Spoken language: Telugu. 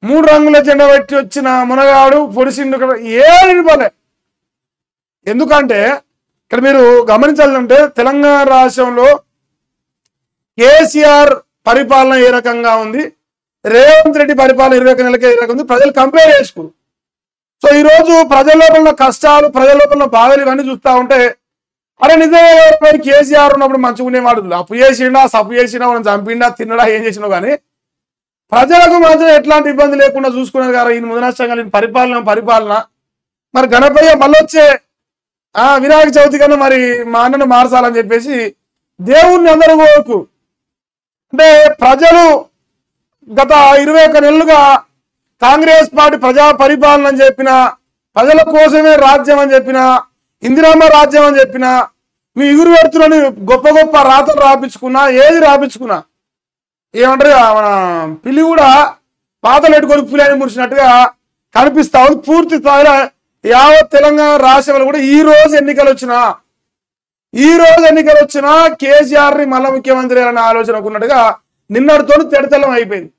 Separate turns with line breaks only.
3 రంగుల జెండా పెట్టి వచ్చిన మునగాడు పొడిసిండు ఏది పోలే. ఎందుకంటే ఇక్కడ మీరు గమనించాలంటే తెలంగాణ రాష్ట్రంలో కేసీఆర్ పరిపాలన ఏ రకంగా ఉంది, రేవంత్ రెడ్డి పరిపాలన 21 నెలలకే ఏ రకంగా ఉంది, ప్రజలు కంపేర్ చేసుకున్నారు. సో ఈరోజు ప్రజల లోపల ఉన్న కష్టాలు, ప్రజల లోపల ఉన్న బాధలు ఇవన్నీ చూస్తూ ఉంటే అరే నిజంగా కేసీఆర్ ఉన్నప్పుడు మంచిగా ఉండేవాడు, అప్పు చేసిండా, సప్పు చేసినా, మనం చంపిండా, తిన్నడా, ఏం చేసినా కానీ ప్రజలకు మాత్రం ఎట్లాంటి ఇబ్బంది లేకుండా చూసుకున్నారు కదా ఈయన ముదనష్టంగా పరిపాలన. మరి గణపయ్య మళ్ళీ వచ్చే వినాయక చవితి కన్నా మరి మా అన్నను మార్చాలని చెప్పేసి దేవుణ్ణి అందరూ కోరుకు. అంటే ప్రజలు గత 21 నెలలుగా కాంగ్రెస్ పార్టీ ప్రజా పరిపాలన అని చెప్పిన, ప్రజల కోసమే రాజ్యం అని చెప్పిన, ఇందిరామ్మ రాజ్యం అని చెప్పిన, మీ ఇగురు పెడుతున్న గొప్ప గొప్ప రాతలు రాపించుకున్నా, ఏది రాపించుకున్నా ఏమంటారు మన పిల్లి కూడా పాతలు పెట్టుకొని పులిని మురిసినట్టుగా కనిపిస్తా ఉంది. పూర్తి స్థాయిలో యావత్ తెలంగాణ రాష్ట్రంలో కూడా ఈ రోజు ఎన్నికలు వచ్చినా కేసీఆర్ ని మళ్ళా ముఖ్యమంత్రి అనే ఆలోచన ఉన్నట్టుగా నిన్నటితో తెడతెల్లం అయిపోయింది.